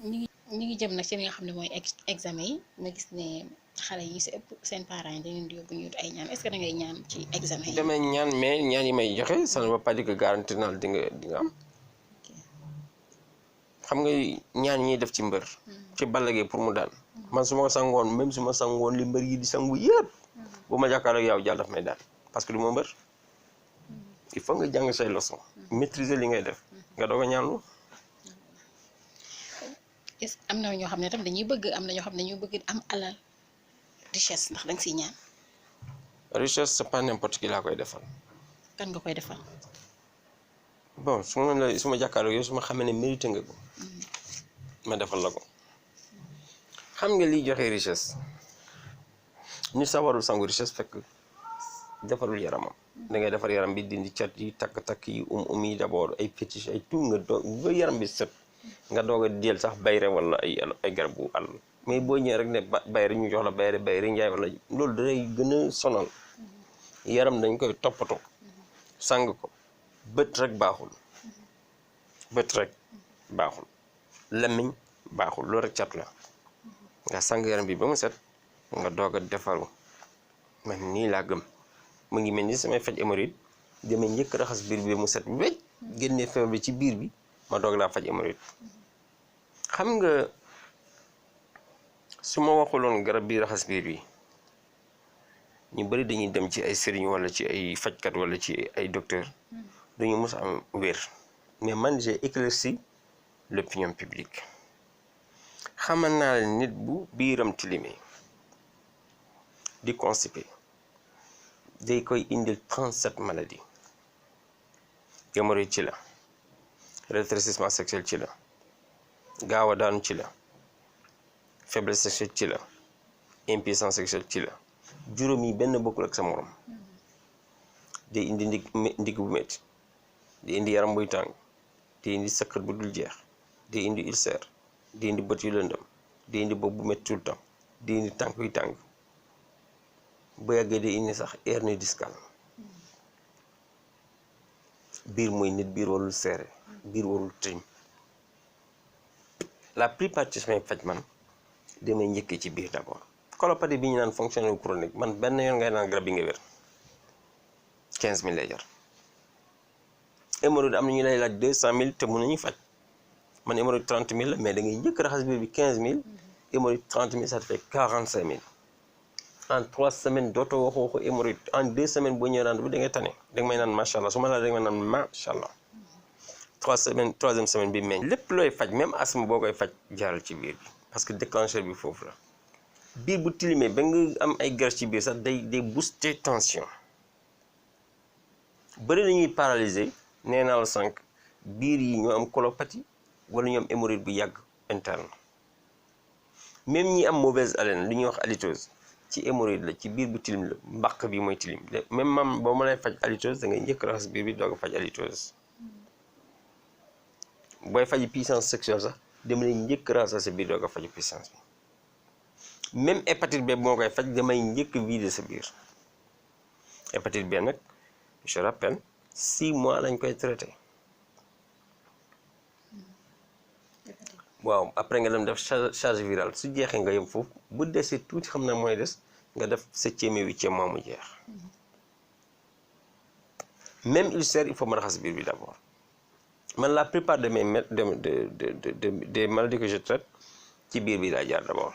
ñu ngi jëm nag ci li nga xam ne mooy examen yi ma gis ne xale yi si ëpp seen parents yi dañu leen di yóbbu ñu ay ñaan est-ce que da ngay ñaan ci examen yi. damay ñaan mais ñaan yi may joxe ça ne veut pas dire que garanti naa di nga am xam nga ñaan ñiy def ci mbër ci Balla Gaye pour mu daan man su ma sangoon même su ma sangoon li mbër yi di sangu yëpp bu ma jàkkaarloo ak yow jàll daf may daan parce que du ma mbër il faut nga jàng say leçon maîtriser li ngay def nga doog a ñaanlu. est-ce am na ñoo xam ne tam dañuy bëgg am na ñoo xam ne dañuy bëgg am alal richesse ndax danga siy ñaan. richesse c'est pas n'importe qui laa koy defal. kan nga koy defal. bon su ma jàkkaarloo yow su ma xamee ne mérité nga ko ma defal la ko xam nga liy joxe richesse ñu sawarul sangu richesse fekk defarul yaramam da ngay defar yaram bi dindi cat yi takk-takk yi yi d'abord ay fétiche ay tout nga doog ba yaram bi set nga doog a jël sax bayre wala ay garabu àll mais boo ñëwee rek ne bayre ñu jox la bayre njaay wala loolu danay gën a sonal yaram dañ koy toppatoo sang ko bët rek baaxul lamiñ baaxul loolu rek cat la nga sang yaram bi ba mu set nga doog a defaru man nii laa gëm mu ngi mel ni samay faj hémorroïde damay njëkk raxas biir bi mu set wecc génne feebar bi ci biir bi ma doog laa faj hémorroïde xam nga su ma waxuloon garab bi raxas biir bi ñu bari dañuy dem ci ay sëriñ wala ci ay fajkat wala ci ay docteur duñu mës a am wér mais man j'ai éclairci l'opinion publique xamal naa la nit bu biiram tilimee di constipé day koy indil 37 maladies hémorroïde ci la rétrécissement sexuel ci la gaaw a daanu ci la faiblesse sexuelle ci la impuissance sexuelle ci la juróom yi benn bokkul ak sa morom day indi ndig bu métti day indi yaram buy tàng day indi sëkkër bu dul jeex day indi ulcère day indi bët yu lëndëm day indi bopp bu métti tout le temps day indi tànk yu tàng bu yàggee day indi sax hernie discale biir mooy nit biir warul seere biir warul tëñ la plupart ci samay faj man damay njëkkee ci biir d'abord colopathie bi ñu naan fonctionnel chronique man benn yoon ngay naan garab bi nga wér 15000 lay jar hémorroïde am na ñu lay laaj 200000 te mën nañu faj man hémorroïde 30000 la mais da ngay njëkk raxas biir bi 15000 hémorroïde 30000 ça te fait 45000 en 3 semaines dootoo waxu hémorroïde en 2 semaines boo ñëwee rendez-vous da ngay tane da nga may naan macha allah su ma la da nga may naan macha allah 3 semaines 3e semaine bi meññ lépp looy faj même asthme boo koy faj jaaral ci biir bi parce que déclencheur bi foofu la biir bu tilimee ba nga am ay graisse ci biir sax day booster tension bëri nañuy paralysé nee naa la sànq biir yi ñoo am colopathie wala ñoo am hémorroïde bu yàgg interne même ñi am mauvaise haleine lu ñuy wax halitose ci hémorroïde la ci biir bu tilim la mbaq bi mooy tilim même mam boo ma lay faj halitose da ngay njëkk raxas biir bi doog a faj halitose booy faj puissance sexuelle sax dama lay njëkk raxas sa biir doog a faj puissance bi même hépatite B moo koy faj damay njëkk vider sa biir hépatite B nag je rappelle 6 mois lañ koy traité waaw après nga dem def charge virale su jeexee nga yem foofu bu desee tuuti xam naa mooy des nga def 7e et 8e mois mu jeex même ulcère il faut ma raxas biir bi d'abord man la plupart de mes des maladies que je traite ci biir bi laa jaar d'abord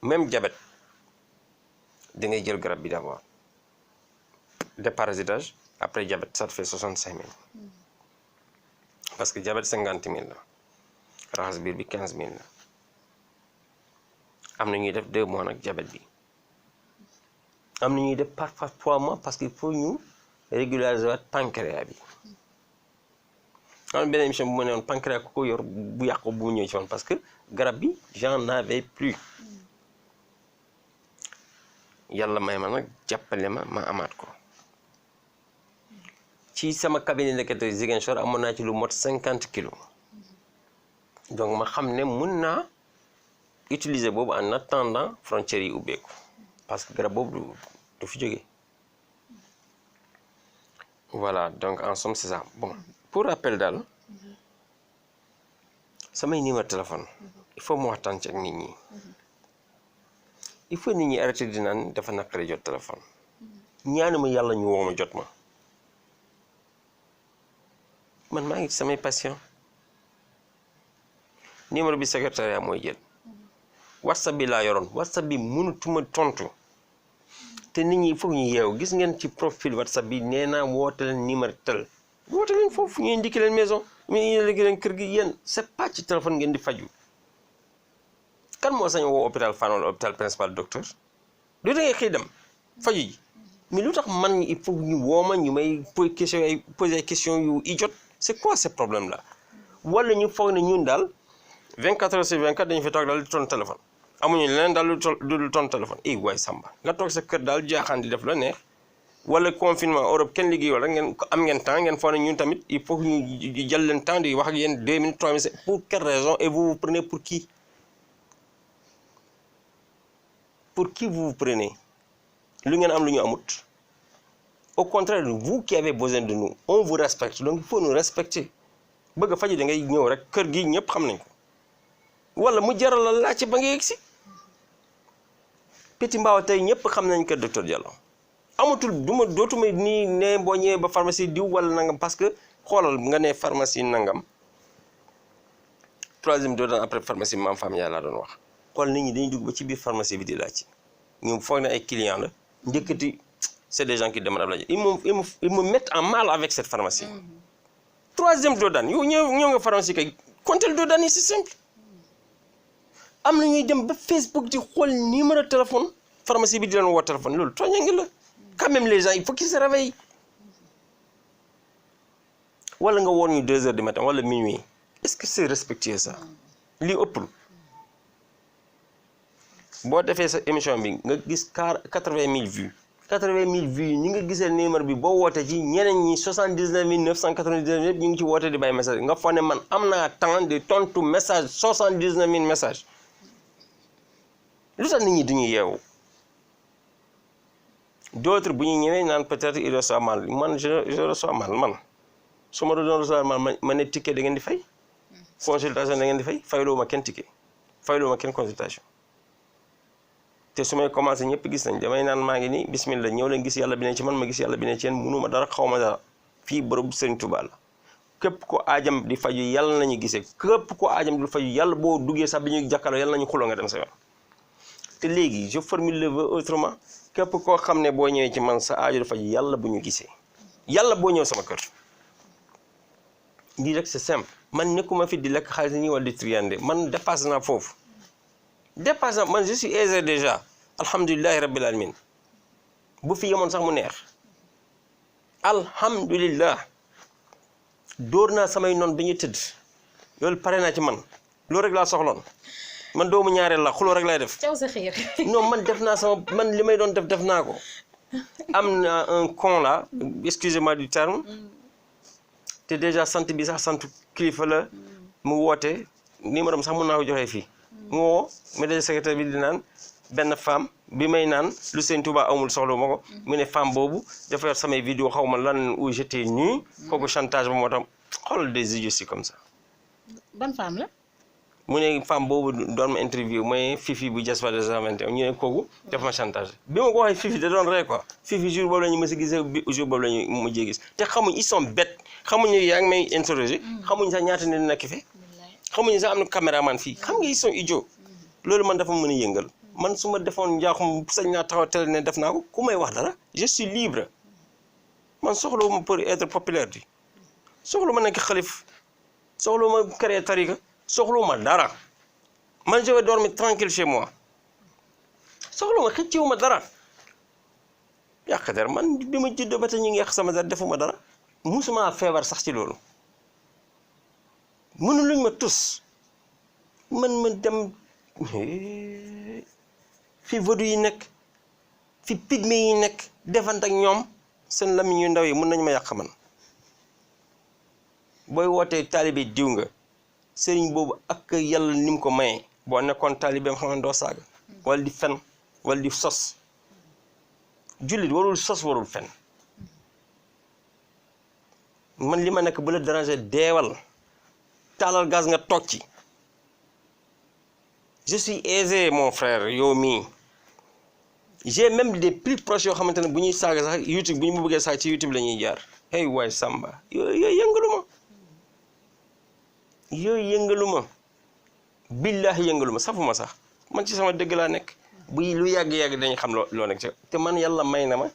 même diabète da ngay jël garab bi d'abord déparasitage après diabète ça te fait 65000 parce que diabète 50000 la raxas biir bi 15000 la am na ñuy def 2 mois nag diabète bi am na ñuy def parfois 3 mois parce que il faut ñu régulariser waat pancréas bi am na beneen émission bu ma ne woon pancréas ku ko yor bu yàqu bu mu ñëw ci man parce que garab bi j'en avais plus yàlla may ma nag jàppale ma amaat ko ci sama cabinet ndekete Ziguinchor amoon naa ci lu mot 50 kilos donc ma xam ne mun naa utiliser boobu en attendant frontières yi ubbeeku parce que garab boobu du fi jógee voilà donc en somme c'est ça bon pour rappel daal samay numéro téléphone il faut mu waxtaan ci ak nit ñi il faut nit ñi arrêté di naan dafa naqare jot téléphone ñaanuma yàlla ñu woo ma jot ma man maa ngi ci samay patient numéro bi secrétariat mooy jël whatsapp bi laa yoroon whatsapp bi mënutuma tontu te nit ñi il faut ñu yeewu gis ngeen ci profil whatsapp bi nee naa woote leen numéro tel woote leen foofu ñu indiqué leen maison mais ñu léegi leen kër gi yéen c'est pas ci téléphone ngeen di faju kan moo sañ woo hôpital Fann wala hôpital principal docteur du da ngay xëy dem faju ji mais lu tax man il faut ñu woo ma ñu may poser ay question yu idiot c'est quoi ce problème là wala ñu foog ne ñun daal 24 heures sur 24 dañu fi toog daal di ton téléphone amuñu leneen daal du ton téléphone waay Samba nga toog sa kër daal jaaxaan di def la neex wala confinement Europe kenn liggéeyoo rek ngeen am ngeen temps ngeen foog ne ñun tamit il faut ñu jël leen temps di wax ak yéen 2 minutes 3 minutes pour quelle raison et vous vous prenez pour qui vous vous prenez lu ngeen am lu ñu amut au contraire vous qui avez besoin de nous on vous respecte donc il faut nous respecter bëgg a faju da ngay ñëw rek kër gi ñëpp xam nañ ko wala mu jaral la laajte ba nga yegg si Petit Mbao tey ñëpp xam nañ kër docteur Diallo amatul dootuma nii ne boo ñëwee ba pharmacie diw wala nangam parce que xoolal nga ne pharmacie nangam 3e doodan après pharmacie Mame Fam Ndiaye laa doon wax xool nit ñi dañuy dugg ba ci biir pharmacie bi di laaj ñu foog ne ay clients la njëkkati c'est des gens qui demandent à la ils me mettent en mal avec cette pharmacie 3e doodan yow ñëw nga pharmacie kay compter doodan yi c'est simple am na ñuy dem ba Facebook di xool numéro téléphone pharmacie bi di leen woo téléphone loolu tooñange la quand même les gens il faut qu'ils se réveillent wala nga woon ñu 2 heures du matin wala minuit est-ce que c'est respectueux ça lii ëppul boo defee sa émission bi nga gis 80 000 vues 80 000 vues ñi nga gisee numéro bi boo wootee ci ñeneen ñi 79 999 yëpp ñu ngi ci woote di bàyyi message nga foog ne man am naa temps de tontu message 79 000 messages lu tax nit ñi duñu yeewu d'autres bu ñu ñëwee naan peut-être il reçoit mal man je reçois mal man su ma doon recevoir mal ma ne ticket da ngeen di fay consultation da ngeen di fay fayloo ma kenn ticket fayloo ma kenn consultation te su may commencé ñëpp gis nañ damay naan maa ngi nii bismillah ñëw leen gis yàlla bi ne ci man ma gis yàlla bi ne ci yéen mënuma dara xaw ma dara fii bërëb Serigne Touba la képp ko aajam di faju yàlla nañu gisee képp ko aajam di faju yàlla boo duggee sax bi ñuy jàkkaarloo yàlla nañu xuloo nga dem sa yoon te léegi je formule le vœu autrement képp koo xam ne boo ñëwee ci man sa aajo di faju yàlla bu ñu gisee yàlla boo ñëw sama kër lii rek c'est simple man nekkuma fi di lekk xaalis ni wala di triande man dépassé naa foofu dépassé naa man je suis aisé déjà alhamdulillahi rabbil alamin bu fi yemoon sax mu neex alhamdulillah dóor naa samay noon bi ñu tëdd loolu pare naa ci man loolu rek laa soxloon man doomu ñaareel la xuloo rek lay def caw sa xiir non man def naa sama man li may doon def naa ko am na un con là excusez-moi du terme te déjà sant bi sax sant kilifa la mu woote numéro am sax mun naa ko joxee fii mu woo mu de secrétaire bi di naan benn femme bi may naan lu Sëñ Tuubaa amul soxla ma ko mu ne femme boobu dafa yor samay vidéo xaw ma lan où j'étais nu kooku chantage ba moo tax xoolal des idioties comme ça. ban femme la. mu ne femme boobu doon ma interview mooy Fifi bu Diaspora 221 ñu ne kooku def ma chantage bi ma ko waxee Fifi da doon ree quoi Fifi jour boobu la ñu mës a gisee bi jour boobu la ñu mujjee gis te xamuñ ils sont bêtes xamuñu yaa ngi may interroger xamuñ sax ñaata nit nekk fi xamuñu sax am na caméraman fii xam nga ils sont idiots loolu man dafa mën a yëngal man su ma defoon njaaxum sañ naa taxaw télé ne def naa ko ku may wax dara je suis libre man soxlawuma pour être populaire di soxlawuma nekk xalif soxlawuma créer tarika soxlawuma dara man je vais dormir tranquille chez moi soxlawuma xëccewuma dara yàq der man bi ma juddoo ba tey ñu ngi yàq sama der defuma dara musuma feebar sax ci loolu mënu luñ ma tus man ma dem fi vodou yi nekk fi pygmé yi nekk defant ak ñoom seen lamiñ yu ndaw yi mën nañu ma yàq man booy wootee taalibe diw nga sëriñ boobu ak yàlla ni mu ko mayee boo nekkoon taalibeem xam ne doo saaga wala di fen wala di sos jullit warul sos warul fen man li ma nekk bu la déranger deewal taalal gaz nga toog ci je suis aisé mon frère yow mii j'ai même des plus proches yoo xamante ne bu ñuy saaga sax YouTube bu ñu ma bëggee saaga ci YouTube la ñuy jaar hey waay Samba yooyu yëngalu ma billaahi yëngalu ma safuma sax man ci sama dëgg laa nekk bu lu yàgg-yàgg dañuy xam loo nekk ci te man yàlla may na ma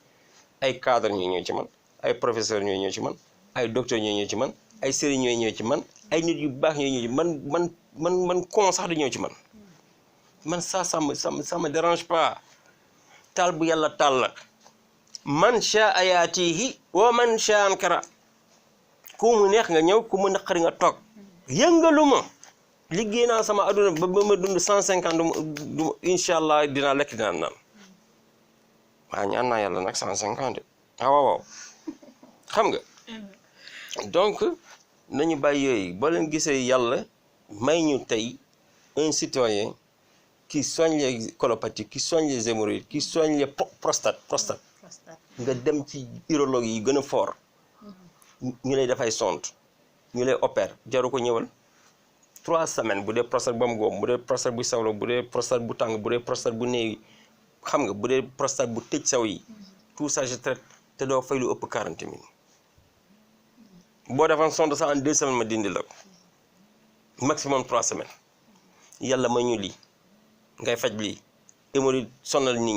ay cadre ñooy ñëw ci man ay professeur ñooy ñëw ci man ay docteur ñooy ñëw ci man ay sëriñ ñooy ñëw ci man ay nit yu baax ñooy ñëw ci man kon sax di ñëw ci man ça me dérange pas taal bu yàlla taal la man sha ayaatihi wa man sha ankara ku mu neex nga ñëw ku mu naqari nga toog yëngaluma liggéey naa sama aduna ba ma dund 150 du incha allah dinaa lekk dinaa naan waaw ñaan naa yàlla nag 150 waaw xam nga donc nañu bàyyi yooyu boo leen gisee yàlla may ñu tey un citoyen qui soigne les colopathies qui soigne les hémorroïdes qui soigne les prostate nga dem ci urologue yi gën a fort ñu lay dafay sonde ñu lay opère jaru ko ñëwal 3 semaines bu dee prostate ba mu góom bu dee prostate bu sawlo bu dee prostate bu tàng bu dee prostate bu néew xam nga bu dee prostate bu tëj saw yi tout ça je traite te doo fay lu ëpp 40 000 boo defoon sonde sax en 2 semaines ma dindi la ko maximum 3 semaines yàlla ma ñu lii ngay faj lii hémorroïde sonal nit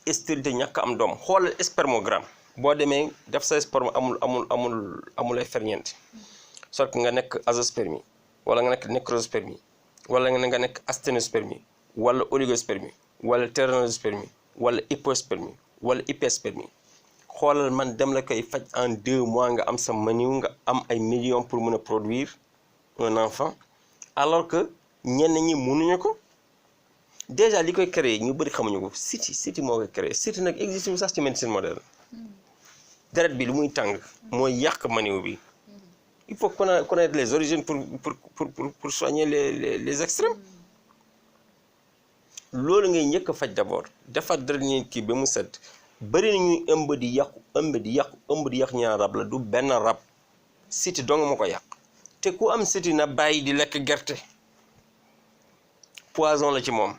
ñi stérilité ñàkk am doom xoolal spermogramme boo demee def sa sperme amul ay ferñeent soit que nga nekk azoospermie wala nga nekk nécrospermie wala nga nekk asténospermie wala oligospermie wala tératospermie wala hypospermie wala hyperspermie xoolal man dem la koy faj en 2 mois nga am sa maniw nga am ay millions pour mën a produire un enfant alors que ñenn ñi mënuñu ko déjà li koy créer ñu bëri xamuñu ko siti moo koy créer siti nag existe wu sax ci médecine moderne deret bi lu muy tàng mooy yàq maniw bi il faut connaître les origines pour soigner les extrêmes loolu ngay njëkk a faj d'abord defar deret nit kii ba mu set bëri na ñuy ëmb di yàqu ñaar rab la du benn rab siti dong ma ko yàq te ku am siti na bàyyi di lekk gerte poison la ci moom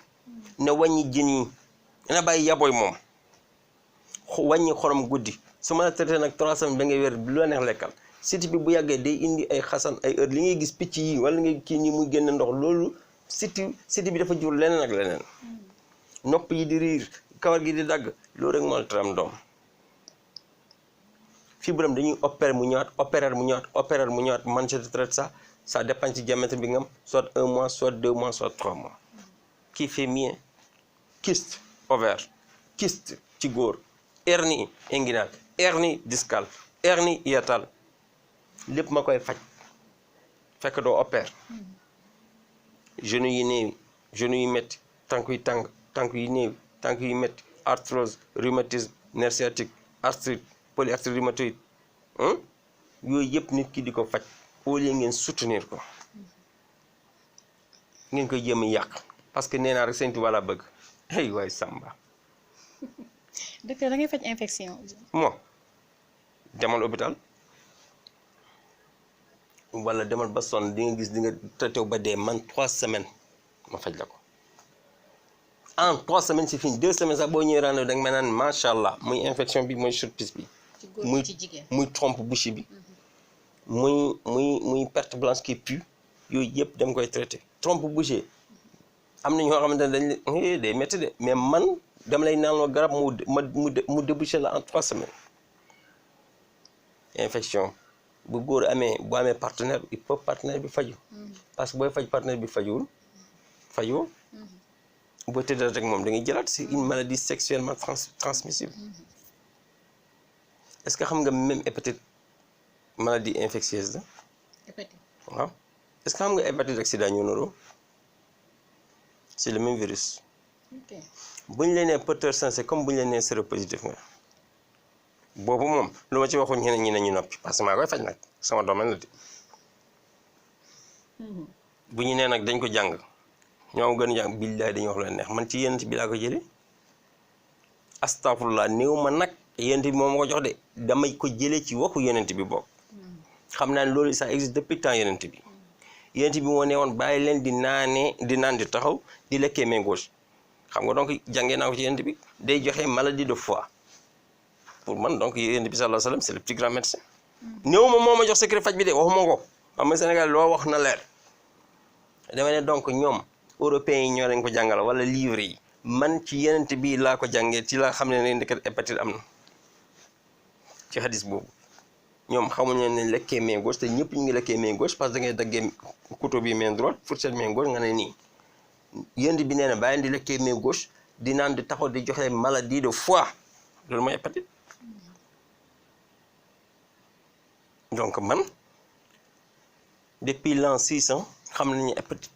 na wàññi jën yi na bàyyi yaboy moom wàññi xorom guddi su ma la traité nag 3 semaines ba ngay wér lu la neex lekkal siti bi bu yàggee day indi ay xasan ay heure li ngay gis picc yi wala ngay kii ñi muy génn ndox loolu siti bi dafa jur leneen ak leneen nopp yi di riir kawar gi di dagg loolu rek moo la taram doom fibrome dañuy opérer mu ñëwaat man je te traite ça dépend ci diamètre bi nga am soit 1 mois soit 2 mois soit 3 mois qui fait mieux kyste ovaire kyste ci góor hernie inguinale hernie discale hernie hiatale lépp ma koy faj fekk doo opère genou yi néew genou yi métti tànk yi tàng tànk yi néew tànk yi métti arthrose rhumatisme nerf sciatique arthrite polyarthrite rhumatoïde yooyu yëpp nit ki di ko faj au lieu ngeen soutenir ko ngeen koy jéem a yàq parce que nee naa rek Sëñ Tuubaa laa bëgg hey waay Samba. docteur da ngay faj infection. moo demal hôpital wala demal ba sonn di nga gis di nga traité ba dee man 3 semaines ma faj la ko en 3 semaines c'est fini 2 semaines sax boo ñëwee rendez-vous da nga ma naan macha allah muy infection bi muy chute bi. muy trompe bouchée bi. muy perte blanche qui pue yooyu yëpp dem koy traité trompe bouchée am na ñoo xamante ne dañ la day métti de mais man dama lay naanoo garab mu débouché la en 3 semaines infection bu góor amee bu amee partenaire il faut partenaire bi faju parce que booy faj partenaire bi fajoo boo tëddee rek moom da ngay jëlaat c'est une maladie sexuellement transmissible est-ce que xam nga même hépatite maladie infectieuse la. hépatite waaw est-ce que xam nga hépatite ak sida ñoo nuroo c'est le même virus. ok bu ñu leen nee porteur sain c'est comme bu ñu leen nee séropositif nga boobu moom lu ma ci waxul ñeneen ñi nañu noppi parce que maa koy faj nag sama domaine la di bu ñu nee nag dañ ko jàng ñoo gën a jàng billaay dañuy wax lu leen neex man ci yéen bi laa ko jëlee astafurlah néew ma nag yonent bi moom ma ko jox de damay ko jëlee ci waxu yonent bi bokk xam naa ne loolu ça existe depuis temps yenent bi moo ne woon bàyyi leen di naan di taxaw di lekkee main gauche xam nga donc jàngee naa ko ci yenent bi day joxe maladie de foie pour man donc yenent bi sallallahu alayhi wa sallam c'est le plus grand médecin néew ma moo ma jox secret faj bi de waxuma ko xam nga Sénégal loo wax na leer dama ne donc ñoom européens yi ñoo leen ko jàngal wala livre yi man ci yenent bi laa ko jàngee ci laa xam ne ne ndeket hépatite am na ci hadis boobu ñoom xamuñu ne lekkee main gauche te ñëpp ñu ngi lekkee main gauche parce que da ngay daggee couteau bi main droite fourchette main gauche nga ne nii yenent bi nee na bàyyi di lekkee main gauche di naan di taxaw di joxe maladie de foie loolu mooy hépatite donc man depuis l'an 600 xam nañu hépatite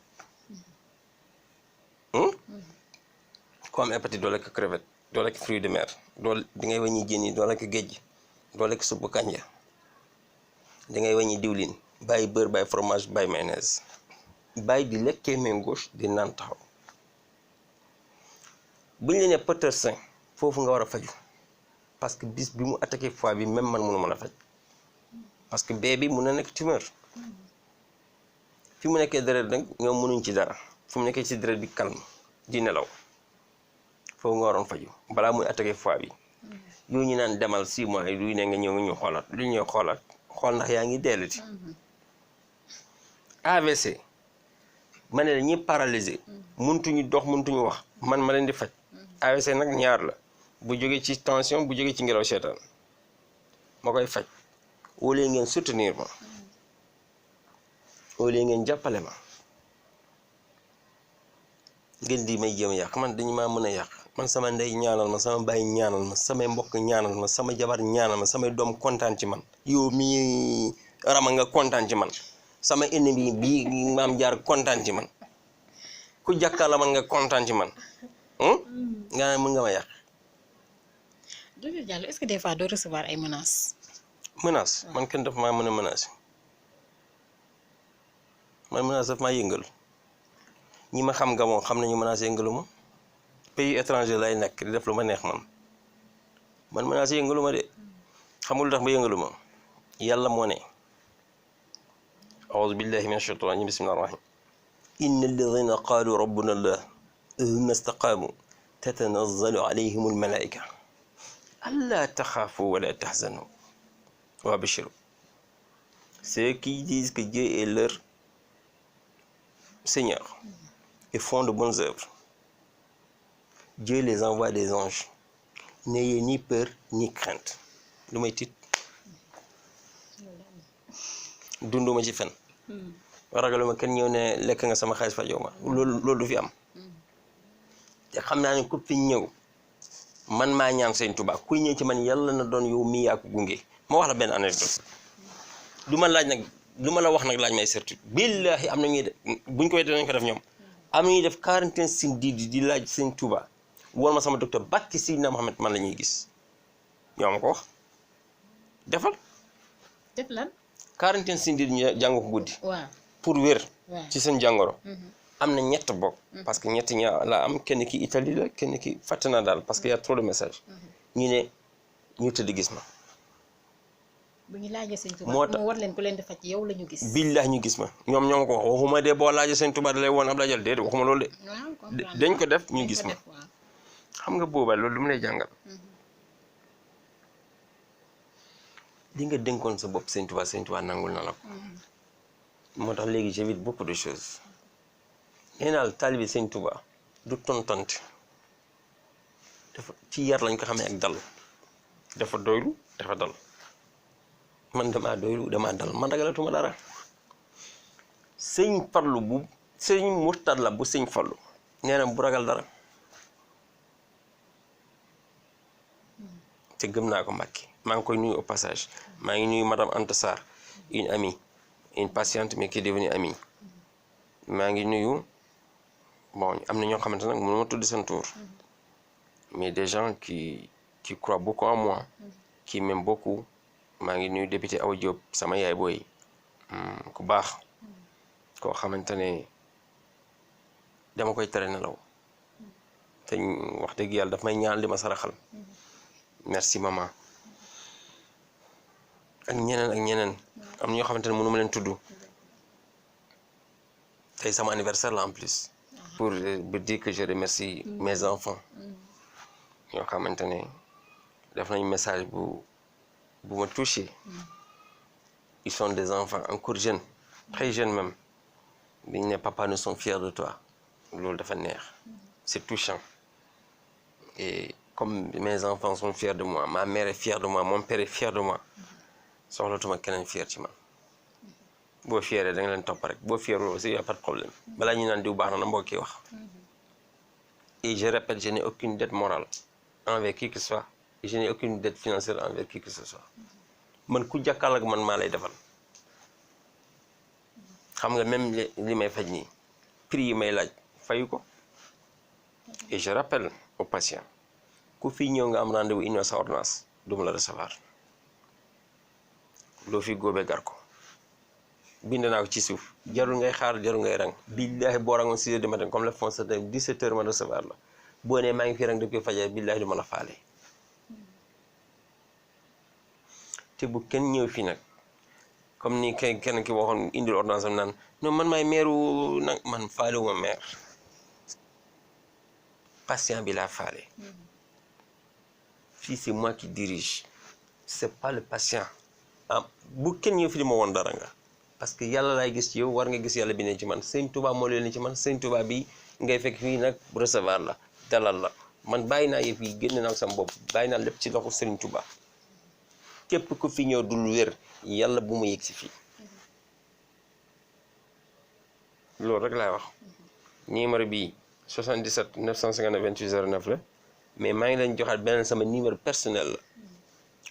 ku am hépatite doo lekk crevette doo lekk fruits de mer doo di ngay wàññi jën yi doo lekk géej doo lekk suppu kanja di ngay wàññi diwlin bàyyi beurre bàyyi fromage bàyyi mayonnaise bàyyi di lekkee main gauche di naan taxaw bu ñu la nee Petersen foofu nga war a faju parce que bis bi mu attaqué foie bi même man mënu mën a faj parce que bee bi mun na nekk tumeur fi mu nekkee deret nag ñoom mënuñ ci dara fu mu nekkee ci deret bi calme di nelaw foofu nga waroon faju balaa muy attaqué foie bi yooyu ñu naan demal 6 mois yi luy ne nga ñëw ñu xoolaat lu ñuy xoolaat xool ndax yaa ngi deelati AVC ma ne la ñi paralysé mëntuñu dox mëntuñu wax man ma leen di faj AVC nag ñaar la bu jógee ci tension bu jógee ci ngelaw seetaan ma koy faj au lieu ngeen soutenir ma au lieu ngeen jàppale ma ngeen di may jéem a yàq man dañu maa mën a yàq man sama ndey ñaanal ma sama baay ñaanal ma samay mbokk ñaanal ma sama jabar ñaanal ma samay doom kontaan ci man yow mi rama nga kontaan ci man sama ennemi bii maam jaar kontaan ci man ku jàkkaarloo man nga kontaan ci man nga ne mën nga ma yàq. Docteur Diallo est-ce que des fois doo recevoir ay menaces. menace man kenn daf maa mën a menacé man menace daf maa yëngal ñi ma xam nga moom xam nañu menace yëngalu ma pays étranger lay nekk di def lu ma neex man menace yëngalu ma de xamul lu tax ba yëngalu ma yàlla moo ne a'uuzu billahi mina shaytaani rajiim bismillahi rahim inna alladhina qaalu rabbuna allah thumma istaqaamu tatanazzalu alayhim almalaa'ika allaa taxaafu wala tahzanu wa bashiru ceux qui disent que Dieu est leur Seigneur et font de bonnes œuvres Dieu les envoie des anges n'ayez ni peur ni crainte lu may tiit dunduma ci fen ragaluma kenn ñëw ne lekk nga sama xaalis fajoo ma loolu du fi am te xam naa ne ku fi ñëw man maa ñaan Sëñ Tuubaa kuy ñëw ci man yàlla na doon yow mii yaa ko gunge ma wax la benn anecdote du ma laaj nag lu ma la wax nag laaj may certitude billaahi am na ñuy def buñ koy dinañ ko def ñoom am na ñuy def 41 sin di laaj Sëñ Tuubaa woon ma sama docteur Bakki Seydina Mohamed man la ñuy gis ñoo ma ko wax defal. def lan. 41 sin di ñu jàng ko guddi. waaw pour wér. ci seen jàngoro. am na ñett bokk. parce que ñett ña la am kenn ki Italie la kenn ki fàtte naa daal parce que y a trop de messages. ñu ne ñu tëdd gis ma. bu ñu laajee Sëñ Tuubaa moo tax mu war leen ku leen di faj yow la ñu gis. billahi ñu gis ma ñoom ñoo ko wax waxuma de boo laajee Sëñ Tuubaa da lay woon ab dajal déedéet waxuma loolu de. dañ ko def ñu gis ma. xam nga boobaa loolu lu mu lay jàngal. li nga dénkoon sa bopp Sëñ Tuubaa nangul na la ko. moo tax léegi j'évite beaucoup de choses. nee naa la taalibe Sëñ Tuubaa du tontante dafa ci yar lañ ko xamee ak dal dafa doylu dafa dal man damaa doylu damaa dal man ragalatuma dara Sëñ Fallu bu Sëñ Murtala bu Sëñ Fallu nee na bu ragal dara te gëm naa ko Mbàkke maa ngi koy nuyu au passage maa ngi nuyu madame Anta Sarr une amie une patiente mais qui est devenue amie maa ngi nuyu bon am na ñoo xamante nag mënu ma tudd seen tour mais des gens qui croient beaucoup en moi qui m'aiment beaucoup maa ngi nuyu député Awa Diop sama yaay booy ku baax koo xamante ne dama koy tere nelaw te wax dëgg yàlla daf may ñaan li ma saraxal merci maman ak ñeneen am ñoo xamante ne mënu ma leen tudd tey sama anniversaire la en plus pour dire que je remercie mes enfants ñoo xamante ne def nañ message bu ma touché ils sont des enfants encore jeunes très jeunes même biñ ne papa nous sommes fiers de toi loolu dafa neex c'est touchant et comme mes enfants sont fiers de moi ma mère est fière de moi mon père est fier de moi soxlatuma keneen fier ci man boo fieree da nga leen topp rek boo fieroo aussi y a pas de problème balaa ñu naan diw baax na mbokk yi wax et je répète je n'ai aucune dette morale envers qui que ce soit et je n'ai aucune dette financière envers qui que ce soit man ku jàkkaarloo ak man maa lay defal xam nga même li may faj nii prix yi may laaj fayu ko et je rappelle aux patients ku fi ñëw nga am rendez-vous une sa ordonnance du ma la recevoir loo fi góobee gar ko bind naa ko ci suuf jarul ngay xaar jarul ngay rang billaahi boo rangoon 6 heures du matin comme le fond sa 17 heures ma recevoir la boo nee maa ngi fi rang depuis fajar billaahi du ma la faale te bu kenn ñëw fii nag comme ni kenn ki waxoon indil ordonnance am naan non man maay meeru nag man faalewuma meer patient bi laa faale fii c'est moi qui dirige c'est pas le patient bu kenn ñëw fi di ma woon dara nga parce que yàlla laay gis ci yow war nga gis yàlla bi ne ci man sëñ Touba moo leen ci man sëñ Touba bi ngay fekk fii nag recevoir la dalal la man bàyyi naa yëf yi génn naa sama bopp bàyyi naa lépp ci loxo sëriñ Touba képp ku fi ñëw dul wér yàlla bu mu yëg si fii loolu rek laay wax numéro bii 77 959 28 09 la mais maa ngi leen joxaat beneen sama numéro personnel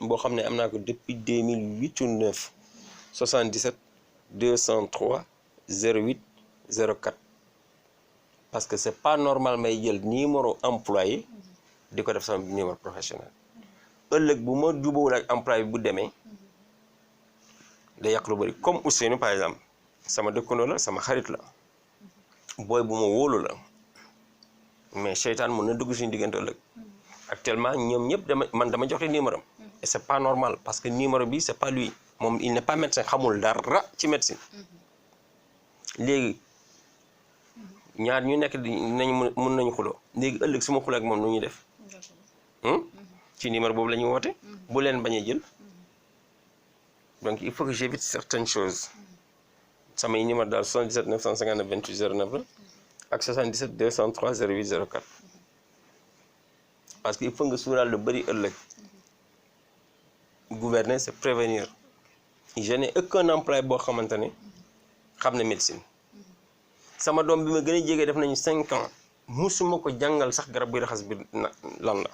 la boo xam ne am naa ko depuis 2008 ou 9 77 203 08 04 parce que c'est pas normal may jël numéro employé di ko def sama numéro professionnel ëllëg bu ma jubóowul ak employé bu demee day yàq lu bëri comme Ousseynou par exemple sama dëkkandoo la sama xarit la booy bu ma wóolu la mais seytaan mën na dugg suñu diggante ëllëg actuellement ñoom ñëpp dama joxe numéro am et c'est pas normal parce que numéro bi c'est pas lui moom il n'est pas médecin xamul dara ci médecine léegi ñaar ñu nekk mun nañu xuloo léegi ëllëg su ma xuloo ak moom nu ñuy def ci numéro boobu la ñuy woote bu leen bañ a jël donc il faut que j'évite certaines choses samay numéro daal 77 959 28 09 la ak 77 203 08 04 parce que il faut nga suuraal lu bëri ëllëg gouverner c'est prévenir je n'ai aucun employé boo xamante ne xam ne médecine sama doom bi ma gën a jege def nañu 5 ans musuma ko jàngal sax garab buy raxas bi lan la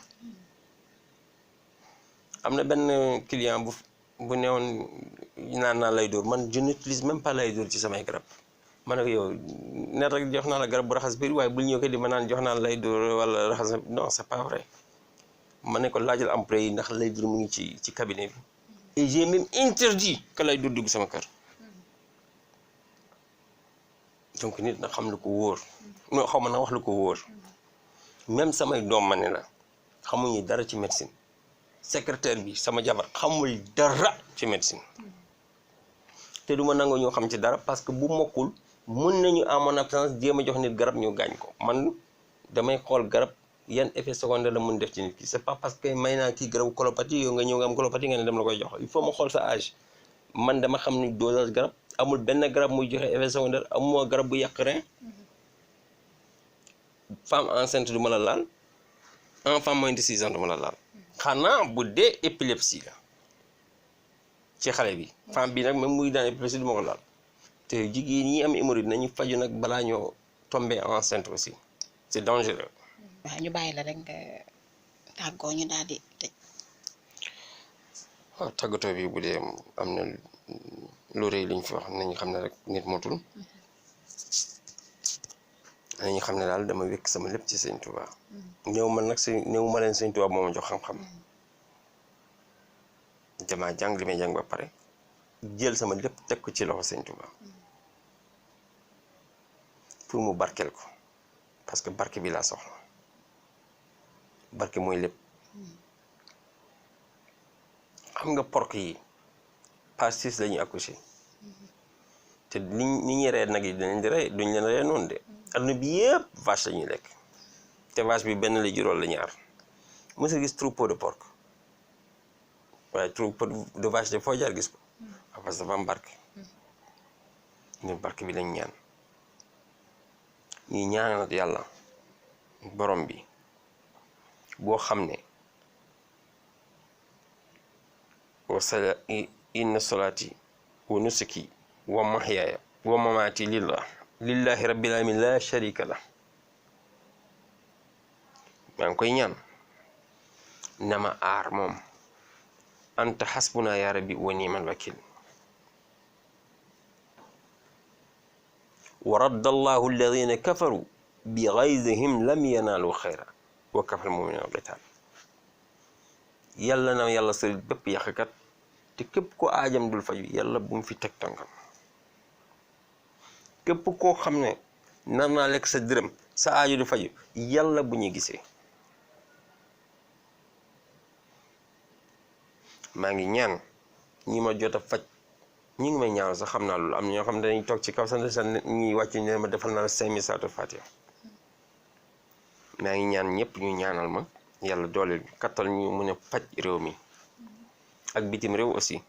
am na benn client bu newoon naan naa lay dóor man je n'utilise même pas lay dóor ci samay garab ma ne ko yow net rek jox naa la garab bu raxas biir waaye bul ñëw ko di ma naan jox naa la lay dóor wala raxas non c'est pas vrai ma ne ko laajal employé yi ndax lay dóor mu ngi ci cabinet bi et j'ai même interdit que lay dóor dugg sama kër donc nit na xam lu ko wóor non xaw ma na wax lu ko wóor même samay doom ma ne la xamuñu dara ci médecine secrétaire bi sama jabar xamul dara ci médecine te du ma nangu ñoo xam ci dara parce que bu mokkul mun nañu à mon absence jéem a jox nit garab ñu gaañ ko man damay xool garab yan effet secondaire la mun def ci nit ki c'est pas parce que may naa kii garabu colopathie yow nga ñëw nga am colopathie nga ne dem la koy jox il faut ma xool sa âge man dama xam ni dosage garab amul benn garab muy joxe effet secondaire amuma garab bu yàq rein femme enceinte du ma la laal enfant moins de 6 ans du ma la laal xanaa bu dee épilepsie la ci xale bi femme bi nag même muy daan épilepsie du ma ko laal te jigéen ñi am hémorroïde nañu faju nag balaa ñoo tomber enceinte aussi c'est dangereux. waaw ñu bàyyi la rek nga tàggoo ñu daal di tëj. waaw tàggatoo bi bu dee am na lu rëy liñ fi wax nañu xam ne rek nit motul nañu xam ne daal dama wékk sama lépp ci sëñ Touba ñëw man nag ñëw ma leen sëñ Touba moo ma jox xam-xam damaa jàng li may jàng ba pare jël sama lépp teg ko ci loxo sëñ Touba pour mu barkeel ko parce que barke bi laa soxla barke mooy lépp xam nga pork yi par 6 la ñuy accoucher te ni ñuy rey nag yi dinañ di rey duñ leen rey noonu de adduna bi yëpp vache la ñuy lekk te vache bi benn la juróol la ñaar mos a gis troupeau de porc waaye troupeau de vache de foo jaar gis ko parce que dafa am barke ñun barke bi lañ ñaan ñuy ñaanal yàlla borom bi boo xam ne wasala inna solati wa nusuki wa mahyaaya wa mamaati lillahi rabbil alamin la sharika la maa ngi koy ñaan nama aar moom anta xasbuna ya rabbi wa ni'mal wakil wa radda allahu alladina kafaru bi gaydihim lam yanaalu xayra wa kafa almuminina alqital yàlla na yàlla sori bépp yàqkat te képp ko aajam dul faju yàlla bu mu fi teg tànkam képp koo xam ne nar naa lekk sa dërëm sa aajo du faju yàlla bu ñu gisee maa ngi ñaan ñi ma jot a faj ñi ngi may ñaanal sax xam naa loolu am na ñoo xam ne dañuy toog ci kaw sax ñuy wàcc ne ma defal naa la 5000 salaatu fatiha maa ngi ñaan ñëpp ñu ñaanal ma yàlla dooleel ñu kattal ñu mun a faj réew mi ak bitim réew aussi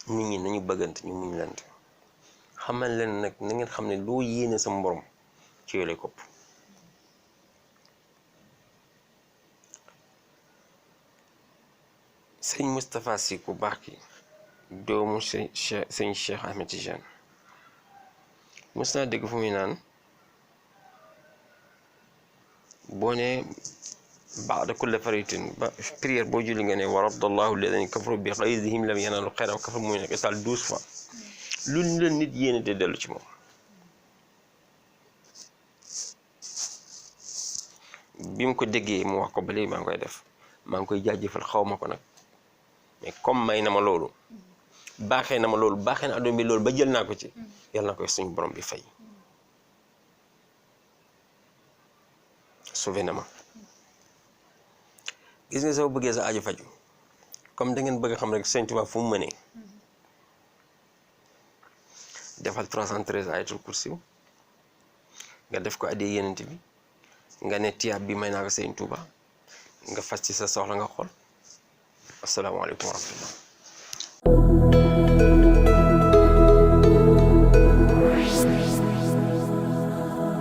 nit ñi nañu bëggante ñu muñ lante xamal leen nag na ngeen xam ne loo yéene sa mborom ci yoolee kopp sëñ Moustapha Sy ku baax ki doomu sëñ Cheikh Ahmed Tidiane mos naa dégg fu muy naan boo ne baada kulli faritin ba prière boo julli nga ne wa raddallahu alladina kafaru bi gaydihim lam yanaalu xayran wa kafa muy nekk sal 12 fois lu leen nit yéene te dellu ci moom bi mu ko déggee mu wax ko ba léegi maa ngi koy def maa ngi koy jaajëfal xaw ma ko nag mais comme may na ma loolu baaxee na ma loolu baaxee na adduna bi loolu ba jël naa ko ci yàlla na koy suñu borom bi fay sauvé na ma gis nga soo bëggee sa aju faju comme da ngeen bëgg xam rek Sëñ Tuubaa fu mu mënee defal 313 ayatul kursi nga def ko addee yenent bi nga ne tiyaab bi may naa ko Sëñ Tuubaa nga fas ci sa soxla nga xool asalaamaaleykum wa rahmatullah